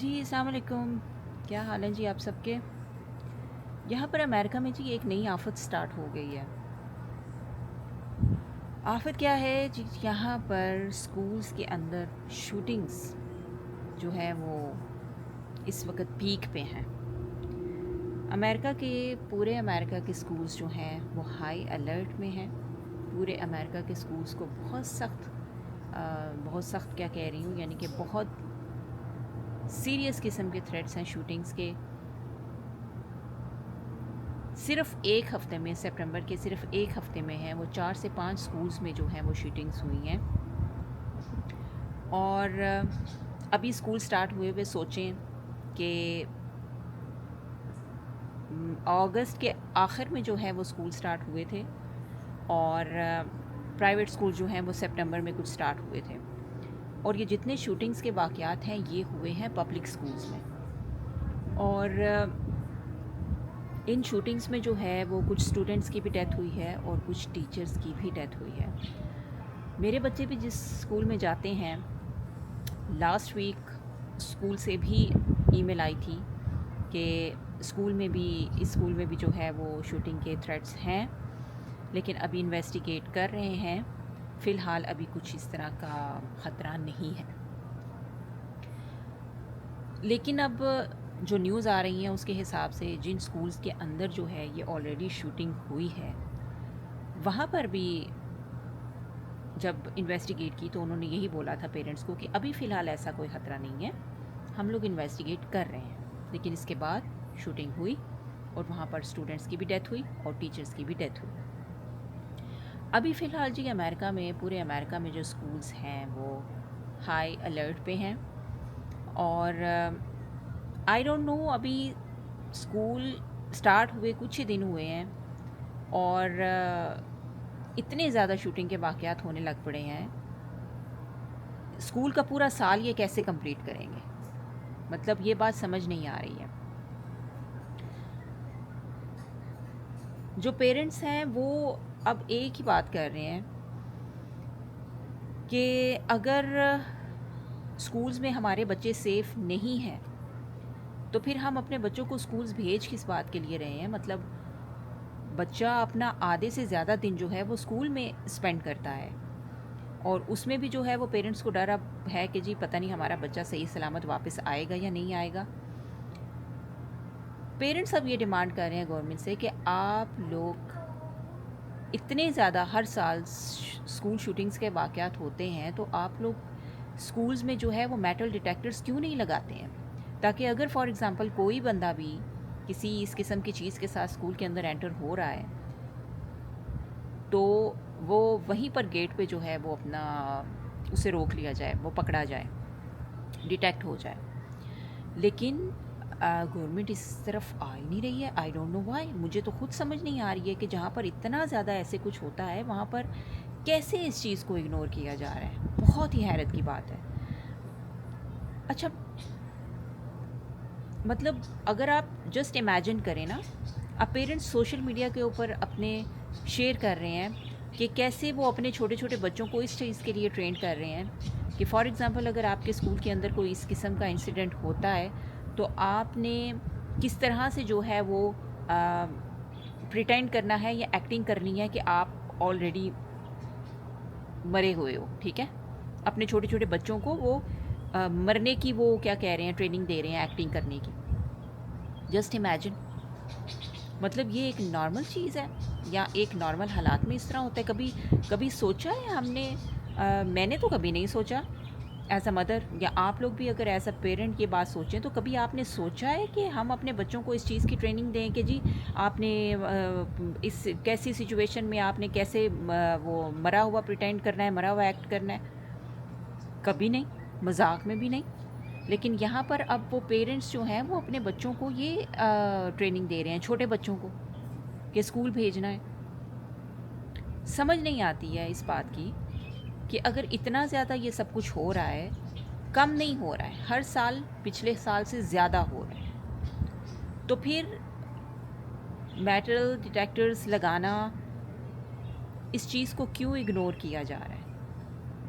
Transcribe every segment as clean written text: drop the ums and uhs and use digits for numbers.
جی السلام علیکم. کیا حال ہیں جی آپ سب کے؟ یہاں پر امریکہ میں جی ایک نئی آفت سٹارٹ ہو گئی ہے. آفت کیا ہے جی؟ یہاں پر سکولز کے اندر شوٹنگز جو ہے وہ اس وقت پیک پہ ہیں. پورے امریکہ کے سکولز جو ہیں وہ ہائی الرٹ میں ہیں. پورے امریکہ کے سکولز کو بہت سخت کیا کہہ رہی ہوں، یعنی کہ بہت سیریس قسم کے تھریٹس ہیں شوٹنگز کے. صرف ایک ہفتے میں، سپٹمبر کے صرف ایک ہفتے میں ہیں وہ 4 سے 5 سکولز میں جو ہیں وہ شوٹنگز ہوئی ہیں. اور ابھی سکول سٹارٹ ہوئے سوچیں کہ اگست کے آخر میں جو ہے وہ سکول سٹارٹ ہوئے تھے، اور پرائیویٹ سکول جو ہیں وہ سپٹمبر میں کچھ سٹارٹ ہوئے تھے. اور یہ جتنے شوٹنگز کے واقعات ہیں یہ ہوئے ہیں پبلک سکولز میں. اور ان شوٹنگز میں جو ہے وہ کچھ اسٹوڈنٹس کی بھی ڈیتھ ہوئی ہے اور کچھ ٹیچرز کی بھی ڈیتھ ہوئی ہے. میرے بچے بھی جس اسکول میں جاتے ہیں، لاسٹ ویک اسکول سے بھی ای میل آئی تھی کہ اس اسکول میں بھی جو ہے وہ شوٹنگ کے تھریٹس ہیں، لیکن ابھی انویسٹیگیٹ کر رہے ہیں. فی الحال ابھی کچھ اس طرح کا خطرہ نہیں ہے. لیکن اب جو نیوز آ رہی ہیں اس کے حساب سے جن سکولز کے اندر جو ہے یہ آلریڈی شوٹنگ ہوئی ہے، وہاں پر بھی جب انویسٹیگیٹ کی تو انہوں نے یہی بولا تھا پیرنٹس کو کہ ابھی فی الحال ایسا کوئی خطرہ نہیں ہے، ہم لوگ انویسٹیگیٹ کر رہے ہیں. لیکن اس کے بعد شوٹنگ ہوئی اور وہاں پر اسٹوڈنٹس کی بھی ڈیتھ ہوئی اور ٹیچرز کی بھی ڈیتھ ہوئی. ابھی فی الحال جی پورے امریکہ میں جو سکولز ہیں وہ ہائی الرٹ پہ ہیں. اور آئی ڈونٹ نو، ابھی اسکول سٹارٹ ہوئے کچھ ہی دن ہوئے ہیں اور اتنے زیادہ شوٹنگ کے واقعات ہونے لگ پڑے ہیں. اسکول کا پورا سال یہ کیسے کمپلیٹ کریں گے؟ مطلب یہ بات سمجھ نہیں آ رہی ہے. جو پیرنٹس ہیں وہ اب ایک ہی بات کر رہے ہیں کہ اگر اسکولز میں ہمارے بچے سیف نہیں ہیں تو پھر ہم اپنے بچوں کو اسکولز بھیج کس بات کے لیے رہے ہیں؟ مطلب بچہ اپنا آدھے سے زیادہ دن جو ہے وہ اسکول میں اسپینڈ کرتا ہے، اور اس میں بھی جو ہے وہ پیرنٹس کو ڈر اب ہے کہ جی پتہ نہیں ہمارا بچہ صحیح سلامت واپس آئے گا یا نہیں آئے گا. پیرنٹس اب یہ ڈیمانڈ کر رہے ہیں گورنمنٹ سے کہ آپ لوگ اتنے زیادہ ہر سال اسکول شوٹنگز کے واقعات ہوتے ہیں تو آپ لوگ اسکولز میں جو ہے وہ میٹل ڈیٹیکٹرز کیوں نہیں لگاتے ہیں، تاکہ اگر فار ایگزامپل کوئی بندہ بھی کسی اس قسم کی چیز کے ساتھ اسکول کے اندر انٹر ہو رہا ہے تو وہ وہیں پر گیٹ پہ جو ہے وہ اپنا اسے روک لیا جائے، وہ پکڑا جائے، ڈیٹیکٹ ہو جائے. لیکن گورنمنٹ اس طرف آ ہی نہیں رہی ہے. I don't know why. مجھے تو خود سمجھ نہیں آ رہی ہے کہ جہاں پر اتنا زیادہ ایسے کچھ ہوتا ہے وہاں پر کیسے اس چیز کو اگنور کیا جا رہا ہے. بہت ہی حیرت کی بات ہے. اچھا، مطلب اگر آپ جسٹ امیجن کریں نا، اب پیرنٹس سوشل میڈیا کے اوپر اپنے شیئر کر رہے ہیں کہ کیسے وہ اپنے چھوٹے چھوٹے بچوں کو اس چیز کے لیے ٹرینڈ کر رہے ہیں کہ فار ایگزامپل اگر آپ کے اسکول کے اندر کوئی اس قسم کا انسیڈنٹ ہوتا ہے تو آپ نے کس طرح سے جو ہے وہ پریٹینڈ کرنا ہے یا ایکٹنگ کرنی ہے کہ آپ آلریڈی مرے ہوئے ہو. ٹھیک ہے، اپنے چھوٹے چھوٹے بچوں کو وہ مرنے کی وہ کیا کہہ رہے ہیں ٹریننگ دے رہے ہیں ایکٹنگ کرنے کی. Just imagine. مطلب یہ ایک نارمل چیز ہے یا ایک نارمل حالات میں اس طرح ہوتا ہے؟ کبھی سوچا ہے ہم نے؟ میں نے تو کبھی نہیں سوچا ایز اے مدر، یا آپ لوگ بھی اگر ایز اے پیرنٹ یہ بات سوچیں تو کبھی آپ نے سوچا ہے کہ ہم اپنے بچوں کو اس چیز کی ٹریننگ دیں کہ جی آپ نے اس کیسی سچویشن میں آپ نے کیسے وہ مرا ہوا پریٹینڈ کرنا ہے، مرا ہوا ایکٹ کرنا ہے؟ کبھی نہیں، مذاق میں بھی نہیں. لیکن یہاں پر اب وہ پیرنٹس جو ہیں وہ اپنے بچوں کو یہ ٹریننگ دے رہے ہیں، چھوٹے بچوں کو، کہ اسکول بھیجنا ہے. سمجھ نہیں آتی ہے اس بات کی کہ اگر اتنا زیادہ یہ سب کچھ ہو رہا ہے، کم نہیں ہو رہا ہے، ہر سال پچھلے سال سے زیادہ ہو رہا ہے، تو پھر میٹل ڈیٹیکٹرز لگانا اس چیز کو کیوں اگنور کیا جا رہا ہے؟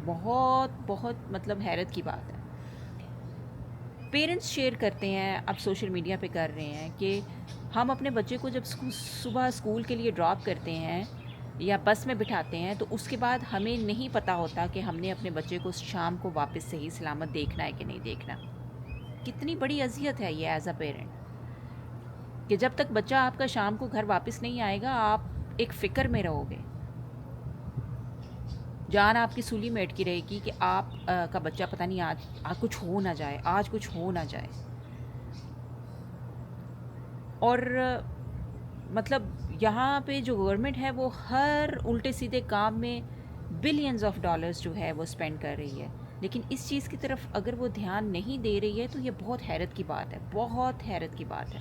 بہت بہت مطلب حیرت کی بات ہے. پیرنٹس شیئر کرتے ہیں، اب سوشل میڈیا پہ کر رہے ہیں کہ ہم اپنے بچے کو جب صبح اسکول کے لیے ڈراپ کرتے ہیں یا بس میں بٹھاتے ہیں تو اس کے بعد ہمیں نہیں پتہ ہوتا کہ ہم نے اپنے بچے کو شام کو واپس صحیح سلامت دیکھنا ہے کہ نہیں دیکھنا. کتنی بڑی اذیت ہے یہ ایز اے پیرنٹ کہ جب تک بچہ آپ کا شام کو گھر واپس نہیں آئے گا آپ ایک فکر میں رہو گے. جان آپ کی سولی میں اٹکی رہے گی کہ آپ کا بچہ پتہ نہیں آج کچھ ہو نہ جائے، آج کچھ ہو نہ جائے. اور مطلب یہاں پہ جو گورنمنٹ ہے وہ ہر الٹے سیدھے کام میں بلینز آف ڈالرز جو ہے وہ اسپینڈ کر رہی ہے، لیکن اس چیز کی طرف اگر وہ دھیان نہیں دے رہی ہے تو یہ بہت حیرت کی بات ہے، بہت حیرت کی بات ہے.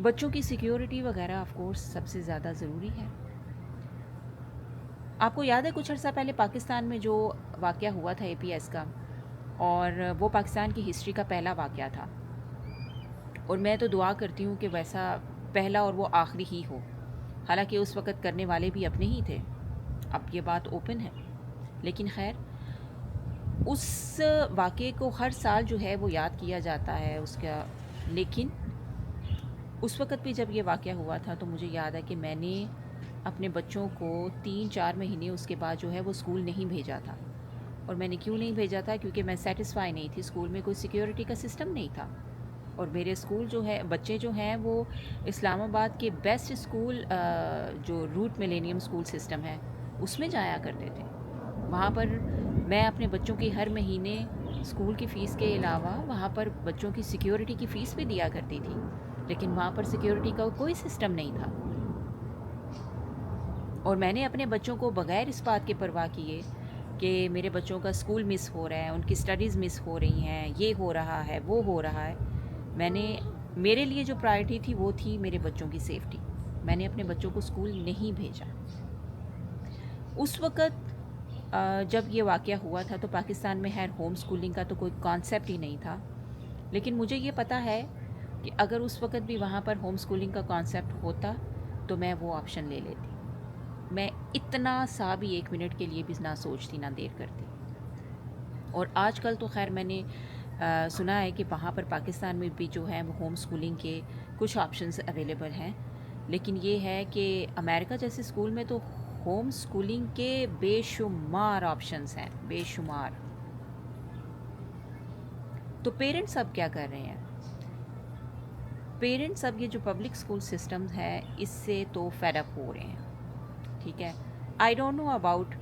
بچوں کی سیکیورٹی وغیرہ آف کورس سب سے زیادہ ضروری ہے. آپ کو یاد ہے کچھ عرصہ پہلے پاکستان میں جو واقعہ ہوا تھا اے پی ایس کا، اور وہ پاکستان کی ہسٹری کا پہلا واقعہ تھا، اور میں تو دعا کرتی ہوں کہ ویسا پہلا اور وہ آخری ہی ہو. حالانکہ اس وقت کرنے والے بھی اپنے ہی تھے، اب یہ بات اوپن ہے. لیکن خیر اس واقعے کو ہر سال جو ہے وہ یاد کیا جاتا ہے اس کا. لیکن اس وقت بھی جب یہ واقعہ ہوا تھا تو مجھے یاد ہے کہ میں نے اپنے بچوں کو 3-4 مہینے اس کے بعد جو ہے وہ اسکول نہیں بھیجا تھا. اور میں نے کیوں نہیں بھیجا تھا؟ کیونکہ میں سیٹسفائی نہیں تھی، اسکول میں کوئی سیکیورٹی کا سسٹم نہیں تھا. اور میرے اسکول جو ہے بچے جو ہیں وہ اسلام آباد کے بیسٹ اسکول جو روٹ ملینیم اسکول سسٹم ہے اس میں جایا کرتے تھے. وہاں پر میں اپنے بچوں کی ہر مہینے اسکول کی فیس کے علاوہ وہاں پر بچوں کی سیکیورٹی کی فیس بھی دیا کرتی تھی، لیکن وہاں پر سیکیورٹی کا کوئی سسٹم نہیں تھا. اور میں نے اپنے بچوں کو بغیر اس بات کے پرواہ کیے کہ میرے بچوں کا اسکول مس ہو رہا ہے، ان کی اسٹڈیز مس ہو رہی ہیں، یہ ہو رہا ہے وہ ہو رہا ہے، میرے لیے جو پرائرٹی تھی وہ تھی میرے بچوں کی سیفٹی. میں نے اپنے بچوں کو اسکول نہیں بھیجا. اس وقت جب یہ واقعہ ہوا تھا تو پاکستان میں خیر ہوم اسکولنگ کا تو کوئی کانسیپٹ ہی نہیں تھا. لیکن مجھے یہ پتہ ہے کہ اگر اس وقت بھی وہاں پر ہوم اسکولنگ کا کانسیپٹ ہوتا تو میں وہ آپشن لے لیتی. میں اتنا سا بھی 1 منٹ کے لیے بھی نہ سوچتی نہ دیر کرتی. اور آج کل تو خیر میں نے سنا ہے کہ وہاں پر پاکستان میں بھی جو ہے وہ ہوم اسکولنگ کے کچھ آپشنز اویلیبل ہیں. لیکن یہ ہے کہ امریکہ جیسے اسکول میں تو ہوم اسکولنگ کے بے شمار آپشنز ہیں، بے شمار. تو پیرنٹس اب کیا کر رہے ہیں؟ پیرنٹس اب یہ جو پبلک اسکول سسٹم ہے اس سے تو فیڈ اپ ہو رہے ہیں. ٹھیک ہے، آئی ڈونٹ نو اباؤٹ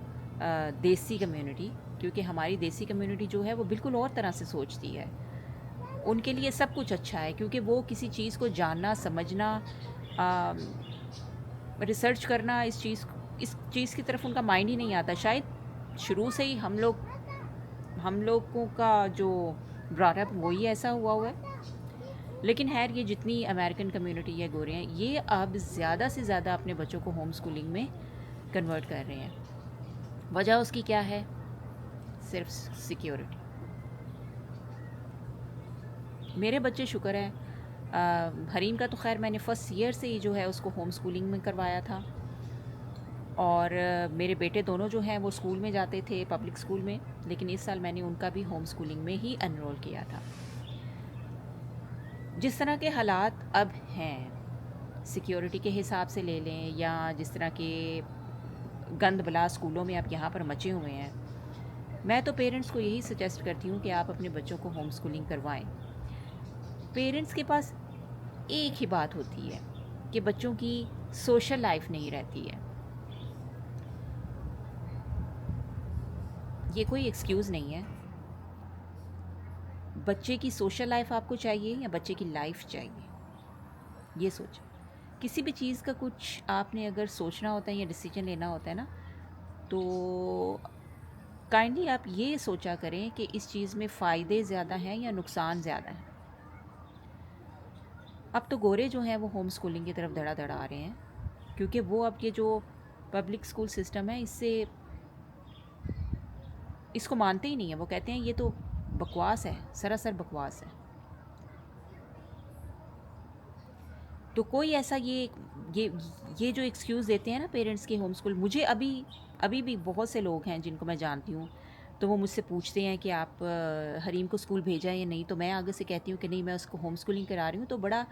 دیسی کمیونٹی، کیونکہ ہماری دیسی کمیونٹی جو ہے وہ بالکل اور طرح سے سوچتی ہے. ان کے لیے سب کچھ اچھا ہے کیونکہ وہ کسی چیز کو جاننا، سمجھنا، ریسرچ کرنا، اس چیز کی طرف ان کا مائنڈ ہی نہیں آتا. شاید شروع سے ہی ہم لوگوں کا جو براٹ اپ وہی ایسا ہوا ہے. لیکن خیر یہ جتنی امریکن کمیونٹی ہے گورے ہیں یہ اب زیادہ سے زیادہ اپنے بچوں کو ہوم اسکولنگ میں کنورٹ کر رہے ہیں. وجہ اس کی کیا ہے؟ صرف سیکیورٹی. میرے بچے شکر ہے حریم کا تو خیر میں نے فرسٹ ایئر سے ہی جو ہے اس کو ہوم اسکولنگ میں کروایا تھا. اور میرے بیٹے دونوں جو ہیں وہ اسکول میں جاتے تھے، پبلک اسکول میں، لیکن اس سال میں نے ان کا بھی ہوم اسکولنگ میں ہی انرول کیا تھا. جس طرح کے حالات اب ہیں سیکیورٹی کے حساب سے لے لیں یا جس طرح کے گند بلا اسکولوں میں اب یہاں پر مچے ہوئے ہیں، میں تو پیرنٹس کو یہی سجیسٹ کرتی ہوں کہ آپ اپنے بچوں کو ہوم اسکولنگ کروائیں. پیرنٹس کے پاس ایک ہی بات ہوتی ہے کہ بچوں کی سوشل لائف نہیں رہتی ہے. یہ کوئی ایکسکیوز نہیں ہے. بچے کی سوشل لائف آپ کو چاہیے یا بچے کی لائف چاہیے؟ یہ سوچیں. کسی بھی چیز کا کچھ آپ نے اگر سوچنا ہوتا ہے یا ڈیسیجن لینا ہوتا ہے نا تو کائنڈلی آپ یہ سوچا کریں کہ اس چیز میں فائدے زیادہ ہیں یا نقصان زیادہ ہیں. اب تو گورے جو ہیں وہ ہوم اسکولنگ کی طرف دھڑا دھڑا آ رہے ہیں کیونکہ وہ اب یہ جو پبلک اسکول سسٹم ہے اس کو مانتے ہی نہیں ہیں. وہ کہتے ہیں یہ تو بکواس ہے، سراسر بکواس ہے. تو کوئی ایسا یہ جو ایکسکیوز دیتے ہیں نا پیرنٹس کے ہوم اسکول، مجھے ابھی بھی بہت سے لوگ ہیں جن کو میں جانتی ہوں تو وہ مجھ سے پوچھتے ہیں کہ آپ حریم کو اسکول بھیجا ہے یا نہیں، تو میں آگے سے کہتی ہوں کہ نہیں، میں اس کو ہوم اسکولنگ کرا رہی ہوں، تو بڑا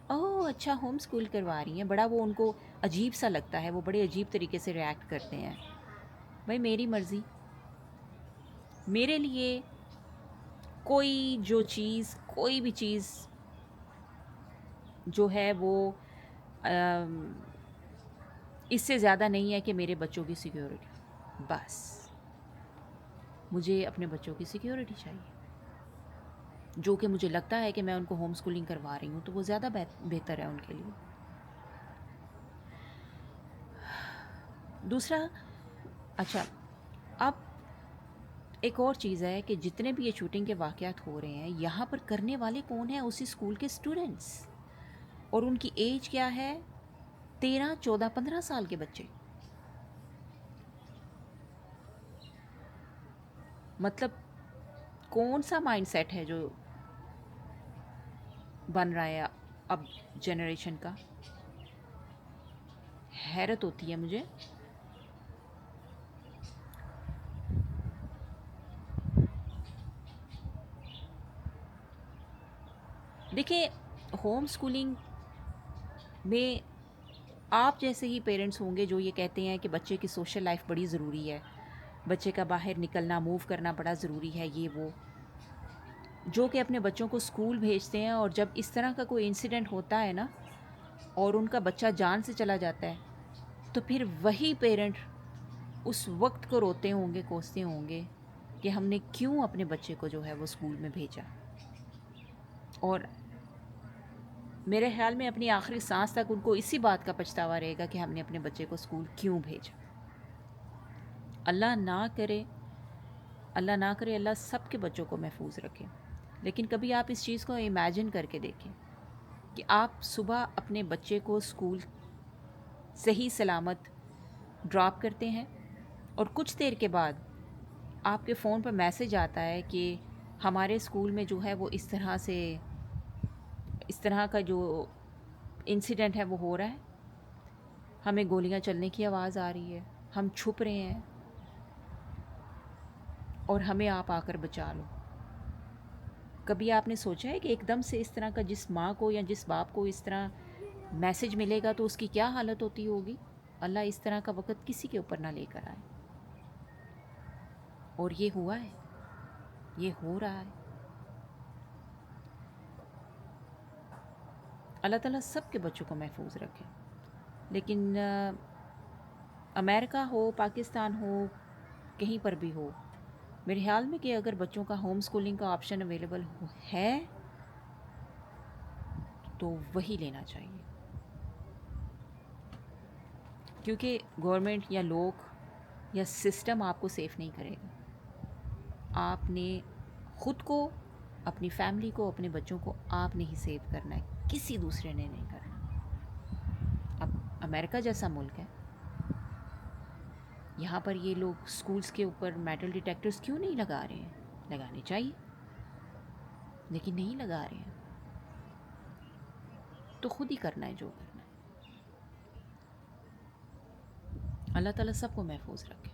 اوہ اچھا ہوم اسکول کروا رہی ہیں، بڑا وہ ان کو عجیب سا لگتا ہے، وہ بڑے عجیب طریقے سے ریئیکٹ کرتے ہیں. بھائی میری مرضی، میرے لیے کوئی بھی چیز جو ہے وہ اس سے زیادہ نہیں ہے کہ میرے بچوں کی سیکیورٹی. بس مجھے اپنے بچوں کی سیکیورٹی چاہیے، جو کہ مجھے لگتا ہے کہ میں ان کو ہوم اسکولنگ کروا رہی ہوں تو وہ زیادہ بہتر ہے ان کے لیے. دوسرا، اچھا اب ایک اور چیز ہے کہ جتنے بھی یہ شوٹنگ کے واقعات ہو رہے ہیں، یہاں پر کرنے والے کون ہیں؟ اسی اسکول کے اسٹوڈنٹس، اور ان کی ایج کیا ہے؟ 13 14 15 سال کے بچے. مطلب کون سا مائنڈ سیٹ ہے جو بن رہا ہے اب جنریشن کا؟ حیرت ہوتی ہے مجھے. دیکھیں، ہوم اسکولنگ میں آپ جیسے ہی پیرنٹس ہوں گے جو یہ کہتے ہیں کہ بچے کی سوشل لائف بڑی ضروری ہے، بچے کا باہر نکلنا، موو کرنا بڑا ضروری ہے، یہ وہ، جو کہ اپنے بچوں کو اسکول بھیجتے ہیں، اور جب اس طرح کا کوئی انسیڈنٹ ہوتا ہے نا اور ان کا بچہ جان سے چلا جاتا ہے، تو پھر وہی پیرنٹ اس وقت کو روتے ہوں گے، کوستے ہوں گے کہ ہم نے کیوں اپنے بچے کو جو ہے وہ اسکول میں بھیجا. اور میرے خیال میں اپنی آخری سانس تک ان کو اسی بات کا پچھتاوا رہے گا کہ ہم نے اپنے بچے کو اسکول کیوں بھیجا. اللہ نہ کرے اللہ سب کے بچوں کو محفوظ رکھے. لیکن کبھی آپ اس چیز کو امیجن کر کے دیکھیں کہ آپ صبح اپنے بچے کو اسکول صحیح سلامت ڈراپ کرتے ہیں، اور کچھ دیر کے بعد آپ کے فون پر میسج آتا ہے کہ ہمارے اسکول میں جو ہے وہ اس طرح کا جو انسیڈنٹ ہے وہ ہو رہا ہے، ہمیں گولیاں چلنے کی آواز آ رہی ہے، ہم چھپ رہے ہیں اور ہمیں آپ آ کر بچا لو. کبھی آپ نے سوچا ہے کہ ایک دم سے اس طرح کا جس ماں کو یا جس باپ کو اس طرح میسج ملے گا تو اس کی کیا حالت ہوتی ہوگی؟ اللہ اس طرح کا وقت کسی کے اوپر نہ لے کر آئے. اور یہ ہوا ہے، یہ ہو رہا ہے. اللہ تعالیٰ سب کے بچوں کو محفوظ رکھے. لیکن امریکہ ہو، پاکستان ہو، کہیں پر بھی ہو، میرے خیال میں کہ اگر بچوں کا ہوم اسکولنگ کا آپشن اویلیبل ہے تو وہی لینا چاہیے، کیونکہ گورنمنٹ یا لوگ یا سسٹم آپ کو سیف نہیں کرے گا. آپ نے خود کو، اپنی فیملی کو، اپنے بچوں کو آپ نے ہی سیو کرنا ہے، کسی دوسرے نے نہیں کرنا. اب امریکہ جیسا ملک ہے، یہاں پر یہ لوگ اسکولس کے اوپر میٹل ڈیٹیکٹرز کیوں نہیں لگا رہے ہیں؟ لگانے چاہیے، لیکن نہیں لگا رہے ہیں. تو خود ہی کرنا ہے جو کرنا ہے. اللہ تعالیٰ سب کو محفوظ رکھے.